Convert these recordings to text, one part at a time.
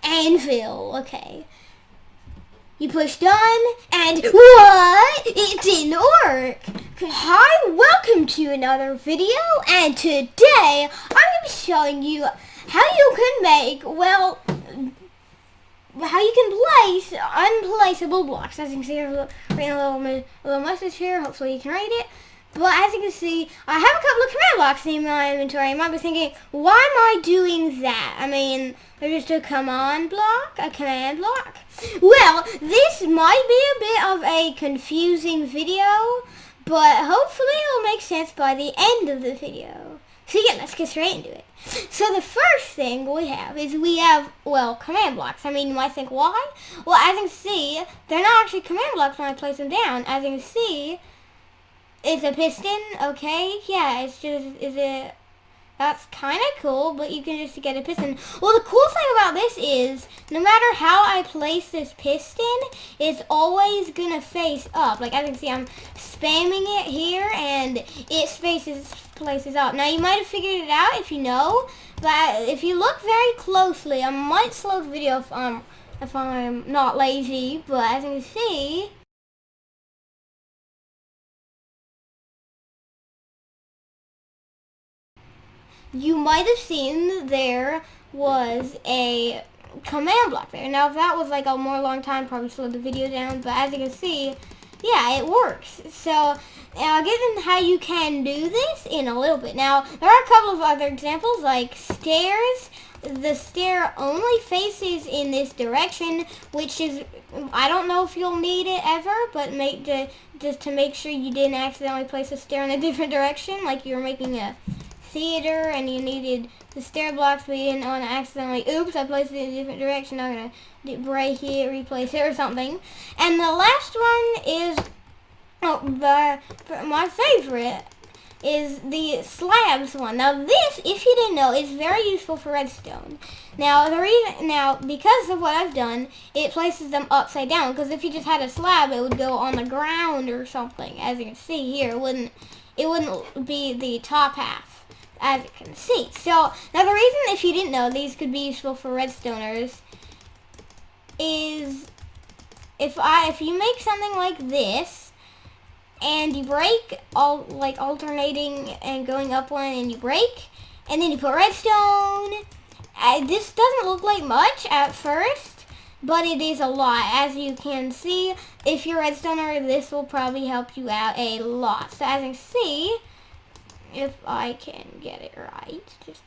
Anvil, okay. You push done, and what? It didn't work. Hi, welcome to another video, and today I'm going to be showing you how you can make, well, how you can place unplaceable blocks. As you can see, I'm writing a little message here. Hopefully you can read it. But as you can see, I have a couple of command blocks in my inventory. You might be thinking, why am I doing that? I mean, they're just a command block. Well, this might be a bit of a confusing video, but hopefully it'll make sense by the end of the video. So yeah, let's get straight into it. So the first thing we have is well, command blocks. I mean, you might think, why? Well, as you can see, they're not actually command blocks when I place them down. As you can see, it's a piston, okay? Yeah, it's just, that's kind of cool, but you can just get a piston. Well, the cool thing about this is, no matter how I place this piston, it's always gonna face up. Like, as you can see, I'm spamming it here, and it places up. Now, you might have figured it out if you know, but if you look very closely, I might slow the video if I'm not lazy, but as you can see, you might have seen there was a command block there. Now, if that was like a more long time, probably slowed the video down, but as you can see, yeah, it works. So, I'll get into how you can do this in a little bit. Now, there are a couple of other examples, like stairs. The stair only faces in this direction, which is, I don't know if you'll need it ever, but just to make sure you didn't accidentally place a stair in a different direction, like you were making a theater and you needed the stair blocks, but you didn't want to accidentally, oops, I placed it in a different direction, I'm going to break it, replace it, or something. And the last one is, my favorite is the slabs one. Now this, if you didn't know, is very useful for redstone. Now because of what I've done, it places them upside down, because if you just had a slab, it would go on the ground or something. As you can see here, it wouldn't be the top half, as you can see. So, now the reason, if you didn't know, these could be useful for redstoners is if you make something like this and you break, like alternating and going up one, and you break, and then you put redstone, this doesn't look like much at first, but it is a lot. As you can see, if you're a redstoner, this will probably help you out a lot. So as you can see, if I can get it right, just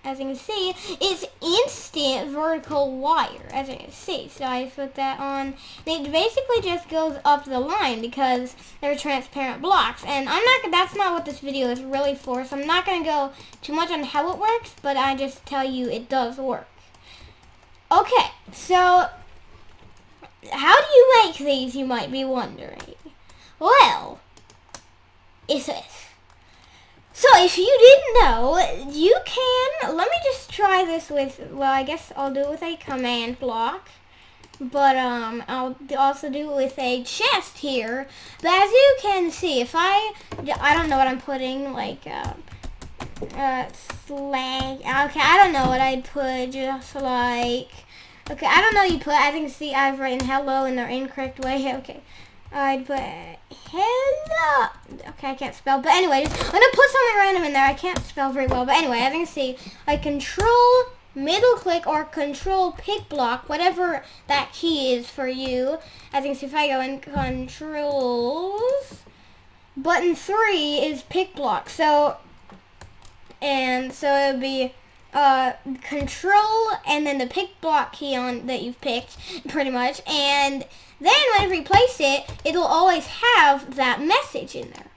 as you can see, it's instant vertical wire, as you can see. So I put that on, and it basically just goes up the line because they're transparent blocks. And that's not what this video is really for, so I'm not going to go too much on how it works, but I just tell you it does work. Okay, so how do you make these, you might be wondering? Well, it's this. So if you didn't know, you can, let me just try this with, well, I guess I'll do it with a command block, but I'll also do it with a chest here. But as you can see, if I don't know what I'm putting, like, slag, okay, I don't know what I'd put, just like, okay, I don't know what you put, as you can see, I've written hello in the incorrect way, okay. I'd put hello. Okay, I can't spell, but anyway, I'm gonna put something random in there. I can't spell very well, but anyway, as you can see, I control middle click or control pick block, whatever that key is for you. As you can see, if I go in controls, button 3 is pick block. So it would be control and then the pick block key on that you've picked, pretty much, and then whenever you place it, it'll always have that message in there.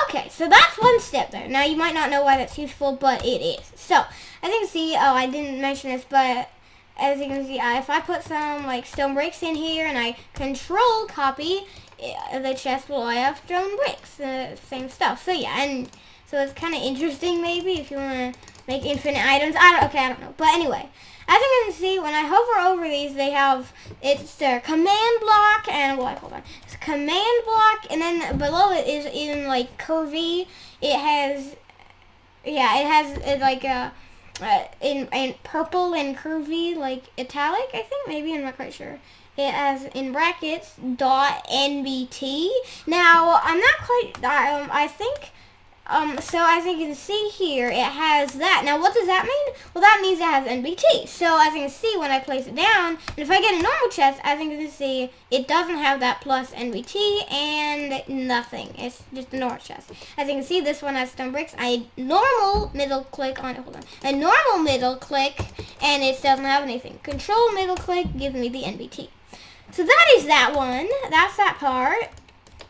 Okay, so that's one step there. Now you might not know why that's useful, but it is. So, as you can see, I didn't mention this, but as you can see, if I put some like stone bricks in here and I control copy, the chest will have stone bricks, same stuff. So yeah, and so it's kind of interesting maybe if you want to make infinite items. I don't know. But anyway, as you can see, when I hover over these, it's their command block, and hold on. It's command block, and then below it is even like curvy. It has like in purple and curvy, like italic, I think, maybe, I'm not quite sure. It has in brackets .nbt. Now I'm not quite. I think. So as you can see here, it has that. Now what does that mean? Well, that means it has NBT. So as you can see, when I place it down, and if I get a normal chest, as you can see, it doesn't have that plus NBT and nothing. It's just a normal chest. As you can see, this one has stone bricks. I normal middle click on it. Hold on. A normal middle click, and it doesn't have anything. Control middle click gives me the NBT. So that is that one. That's that part.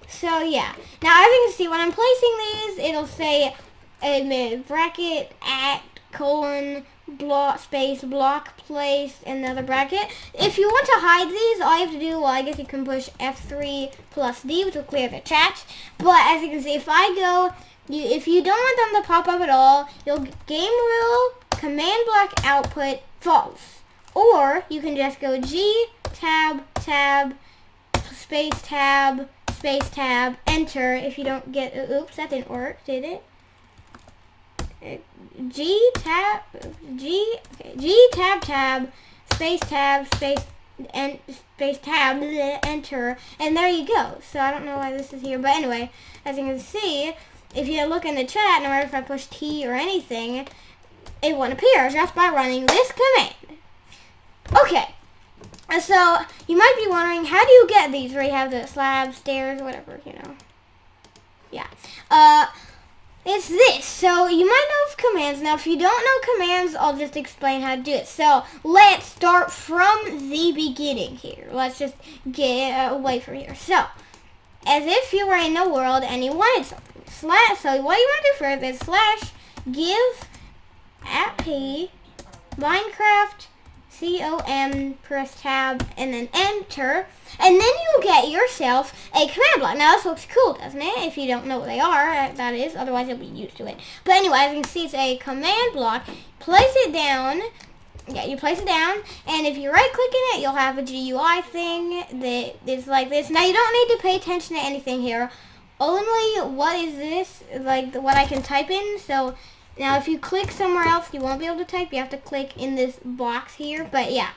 So yeah. Now as you can see, when I'm placing these, it'll say bracket at colon block space block place another bracket. If you want to hide these, all you have to do, well, I guess you can push F3 plus D, which will clear the chat. But as you can see, if I go, if you don't want them to pop up at all, you'll game rule command block output false. Or you can just go G tab tab space tab space tab enter if you don't get. Oops, that didn't work, did it? G tab tab space tab space and space tab enter, and there you go. So I don't know why this is here, but anyway, as you can see, if you look in the chat, no matter if I push T or anything, it won't appear just by running this command. Okay, so you might be wondering, how do you get these where you have the slab, stairs, whatever, you know? Yeah. It's this. So you might know of commands. Now, if you don't know commands, I'll just explain how to do it. So let's start from the beginning here. Let's just get away from here. So, as if you were in a world and you wanted something. So what you want to do first is slash give @p Minecraft COM, press tab, and then enter, and then you'll get yourself a command block. Now this looks cool, doesn't it? If you don't know what they are, that is, otherwise you'll be used to it. But anyway, as you can see, it's a command block. Place it down. Yeah, you place it down, and if you right-click in it, you'll have a GUI thing that is like this. Now you don't need to pay attention to anything here. Only what is this, like what I can type in. So now if you click somewhere else, you won't be able to type. You have to click in this box here. But yeah.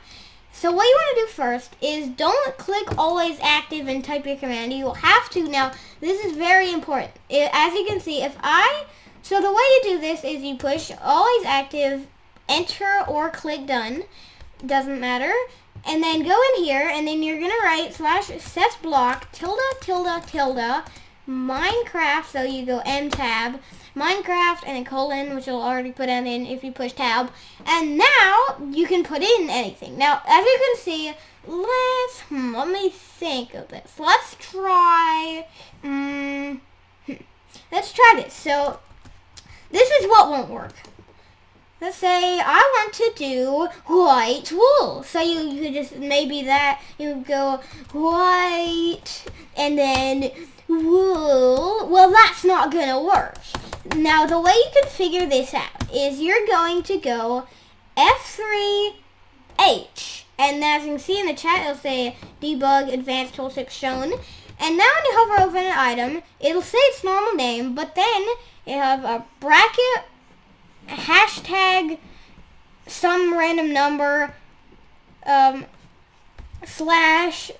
So what you want to do first is don't click always active and type your command. You will have to. Now this is very important. As you can see, so the way you do this is you push always active, enter or click done. Doesn't matter. And then go in here, and then you're going to write /set block ~tilde Minecraft. So you go M tab Minecraft and a colon, which you'll already put in if you push tab. And now you can put in anything. Now, as you can see, let me think of this. Let's try this. So this is what won't work. Let's say I want to do white wool. So you could just, maybe that, you go white and then wool. Well, that's not going to work. Now, the way you can figure this out is you're going to go F3H. And as you can see in the chat, it'll say debug advanced tooltip shown. And now when you hover over an item, it'll say its normal name, but then it'll have a bracket, hashtag, some random number, slash,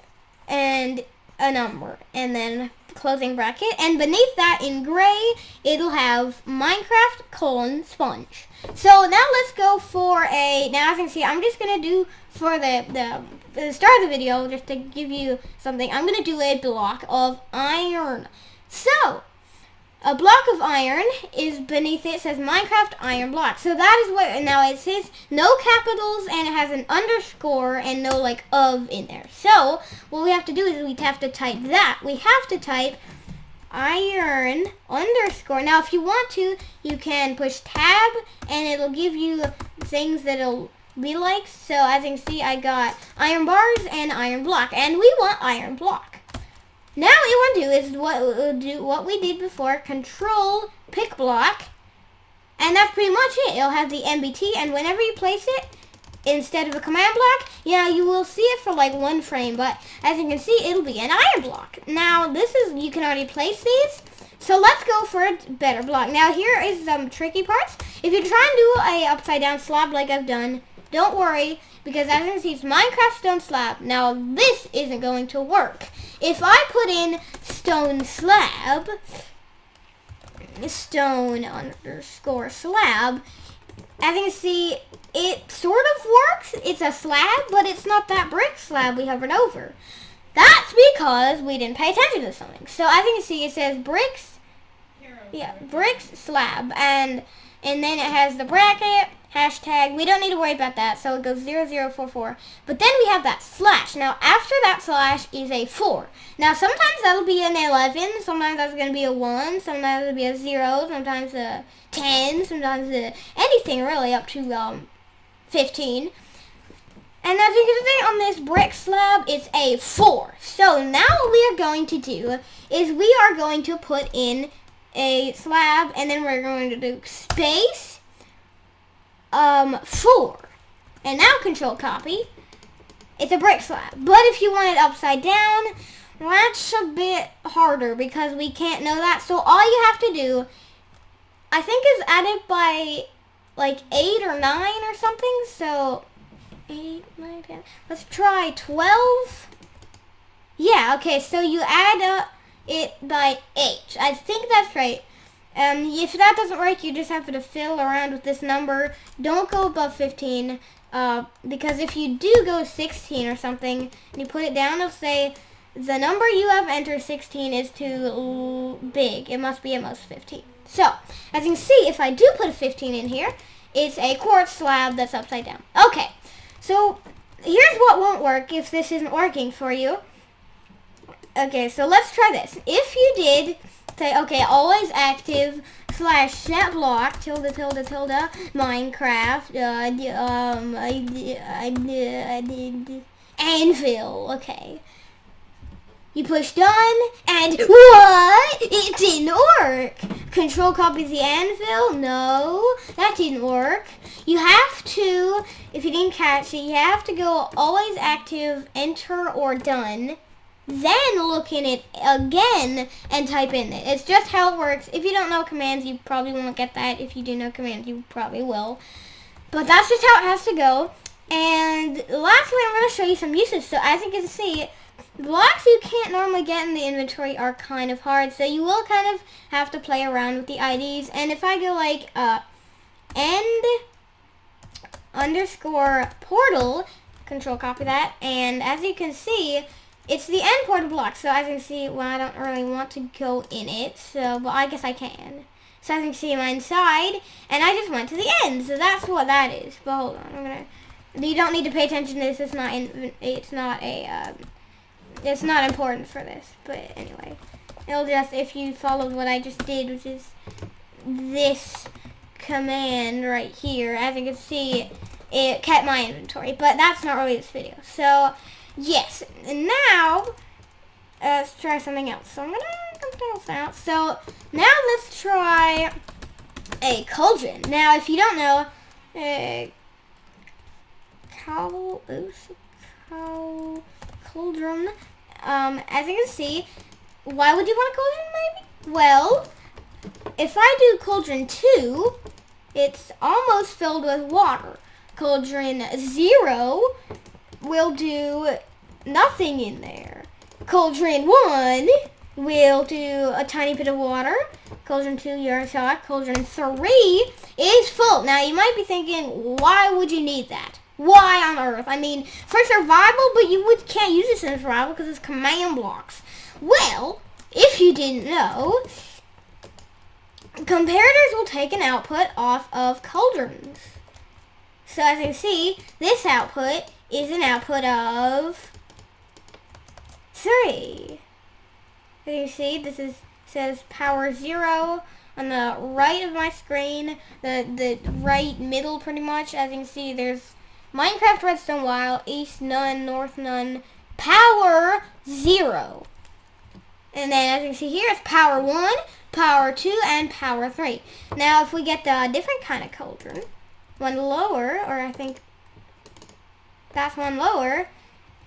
and a number, and then closing bracket, and beneath that in gray it'll have Minecraft : sponge. So now let's go for now as you can see, I'm just gonna do for the start of the video, just to give you something, I'm gonna do a block of iron. So a block of iron is beneath it, says Minecraft iron block. So that is what, now it says no capitals and it has an underscore and no like of in there. So what we have to do is we have to type that. We have to type iron underscore. Now if you want to, you can push tab and it'll give you things that it'll be like. So as you can see, I got iron bars and iron block, and we want iron block. Now what you want to do is what we did before, control pick block, and that's pretty much it. It'll have the MBT, and whenever you place it, instead of a command block, yeah, you will see it for like 1 frame, but as you can see, it'll be an iron block. Now you can already place these, So let's go for a better block. Now here is some tricky parts. If you try and do a upside down slab like I've done, don't worry, because as you can see, it's Minecraft stone slab. Now this isn't going to work. If I put in stone slab, stone underscore slab, as you can see, it sort of works. It's a slab, but it's not that brick slab we hovered over. That's because we didn't pay attention to something. So as you can see, it says bricks, bricks slab, and then it has the bracket, hashtag. We don't need to worry about that, so it goes 0044. But then we have that slash. Now after that slash is a 4. Now sometimes that'll be an 11, sometimes that's going to be a 1, sometimes it'll be a 0, sometimes a 10, sometimes anything really up to 15. And as you can see on this brick slab, it's a 4. So now what we are going to do is we are going to put in a slab, and then we're going to do space 4. And now control copy. It's a brick slab. But if you want it upside down, that's a bit harder because we can't know that. So all you have to do, I think, is add it by like 8 or 9 or something. So 8, 9, 10. Let's try 12. Yeah, okay, so you add it by 8. I think that's right. If that doesn't work, you just have to fill around with this number. Don't go above 15, because if you do go 16 or something, and you put it down, it'll say the number you have entered, 16, is too big. It must be at most 15. So, as you can see, if I do put a 15 in here, it's a quartz slab that's upside down. Okay. So, here's what won't work if this isn't working for you. Okay, so let's try this. If you did say, okay, always active / set block, tilde, Minecraft, anvil, okay. You push done, and what? It didn't work. Control copies the anvil. No, that didn't work. You have to, if you didn't catch it, you have to go always active, enter, or done. Then look in it again and type in it. It's just how it works. If you don't know commands, you probably won't get that. If you do know commands, you probably will. But that's just how it has to go. And lastly, I'm going to show you some uses. So as you can see, blocks you can't normally get in the inventory are kind of hard, so you will kind of have to play around with the IDs. And if I go like end underscore portal, control copy that, and as you can see, it's the end portal block. So as you can see, well, I don't really want to go in it, so but I guess I can. So as you can see, I'm inside, and I just went to the end. So that's what that is. But hold on, you don't need to pay attention to this. It's not important for this, but anyway, it'll just, if you followed what I just did, which is this command right here, as you can see, it kept my inventory, but that's not really this video. So, yes, and now, let's try something else. So I'm gonna come else out. So, now let's try a cauldron. Now, if you don't know, cauldron, as you can see, why would you want a cauldron maybe? Well, if I do cauldron 2, it's almost filled with water. Cauldron 0 will do nothing in there. Cauldron 1 will do a tiny bit of water. Cauldron 2, you already saw it. Cauldron 3 is full. Now you might be thinking, why would you need that? Why on earth? I mean, for survival, but you can't use this in survival because it's command blocks. Well, if you didn't know, comparators will take an output off of cauldrons. So as you can see, this output is an output of 3. As you see, this says power 0 on the right of my screen, the right middle pretty much. As you can see, there's Minecraft redstone wild, east none, north none, power 0. And then as you can see here, it's power 1, power 2, and power 3. Now if we get the different kind of cauldron, one lower, or I think that's one lower,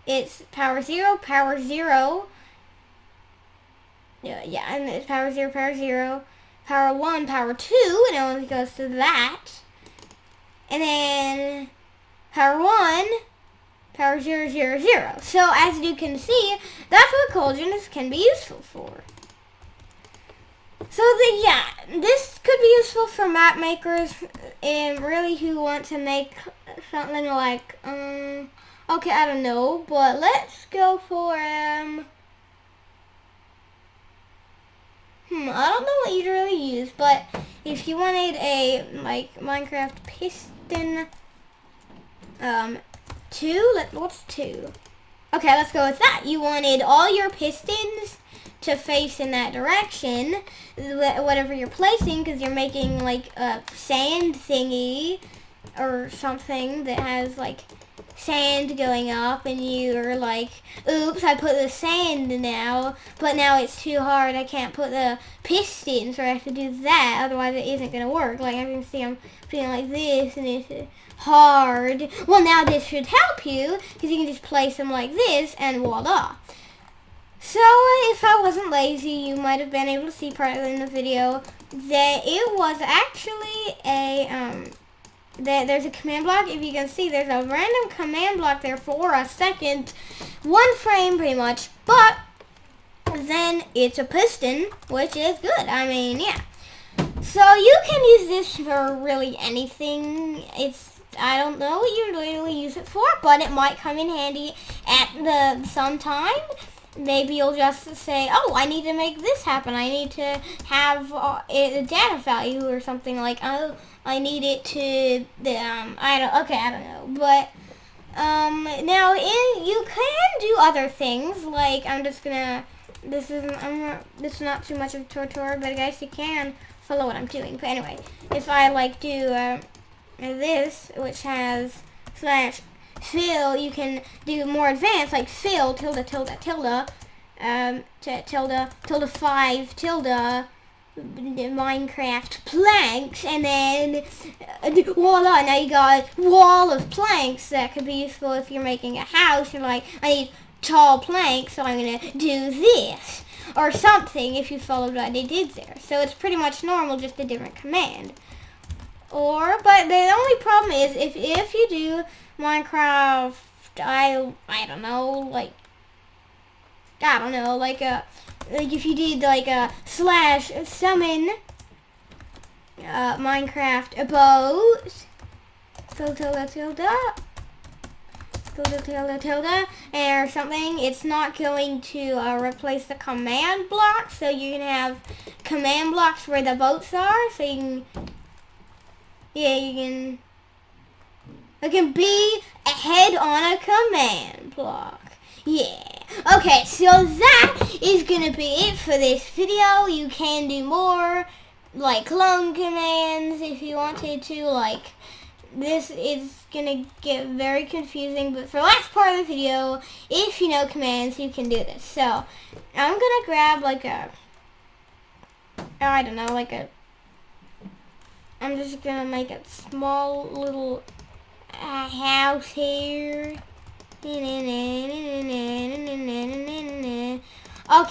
it's power 0, yeah, and it's power 0, power 1, power 2, and it only goes to that. And then power 1, power 0, 0, 0. So as you can see, that's what cauldrons can be useful for. So yeah, this could be useful for map makers and really who want to make something like, okay, I don't know, but let's go for, I don't know what you'd really use, but if you wanted a, like, Minecraft piston, 2, what's 2? Okay, let's go with that. You wanted all your pistons to face in that direction, whatever you're placing, because you're making, like, a sand thingy, or something that has, like, sand going up, and you're like, oops, I put the sand now, but now it's too hard, I can't put the piston, so I have to do that, otherwise it isn't going to work. Like, as you can see, I'm putting it like this, and it's hard. Well, now this should help you, because you can just place them like this, and voila. So, if I wasn't lazy, you might have been able to see partly in the video that it was actually a, there's a command block. If you can see, there's a random command block there for a second. 1 frame, pretty much. But then it's a piston, which is good. I mean, yeah. So you can use this for really anything. I don't know what you literally use it for, but it might come in handy at some time. Maybe you'll just say, oh, I need to make this happen. I need to have a data value or something, like, oh, I need it to, I don't know. But, now you can do other things, like, this is not too much of a tutorial, but guys, you can follow what I'm doing. But anyway, if I, like, do, this, which has / fill, you can do more advanced, like fill tilde tilde tilde tilde 5 tilde Minecraft planks, and then voila, now you got wall of planks that could be useful if you're making a house. You're like, I need tall planks, so I'm gonna do this or something, if you followed what I did there. So it's pretty much normal, just a different command. But the only problem is if you do Minecraft, I don't know, like if you did like a / summon Minecraft boat, tilde or something, it's not going to replace the command block, so you can have command blocks where the boats are, so you can, it can be a head on a command block. Yeah. Okay, so that is gonna be it for this video. You can do more, like clone commands if you wanted to. Like, this is gonna get very confusing, but for the last part of the video, if you know commands, you can do this. So, I'm gonna grab like a, I don't know, like a, I'm just gonna make a small little house here. Okay,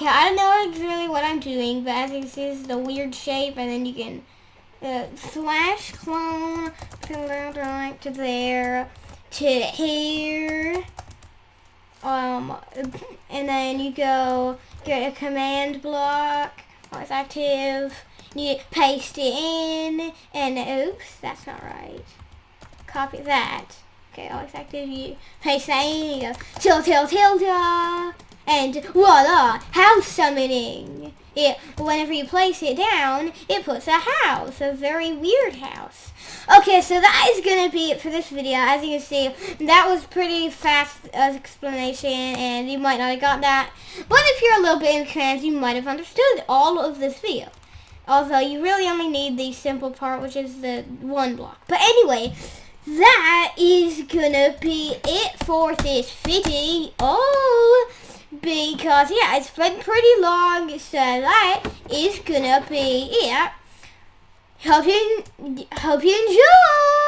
I don't know really what I'm doing, but as you can see, this is the weird shape, and then you can / clone to there, to here, and then you go get a command block, while it's active, you paste it in, and oops, that's not right. Copy that. Okay, always active, you paste that in, you go tilde, and voila, house summoning. Whenever you place it down, it puts a house, a very weird house. Okay, so that is going to be it for this video. As you can see, that was pretty fast explanation, and you might not have got that. But if you're a little bit in commands, you might have understood all of this video. Although, you really only need the simple part, which is the 1 block. But anyway, that is gonna be it for this video. Because yeah, it's been pretty long, so that is gonna be it. Hope you enjoy.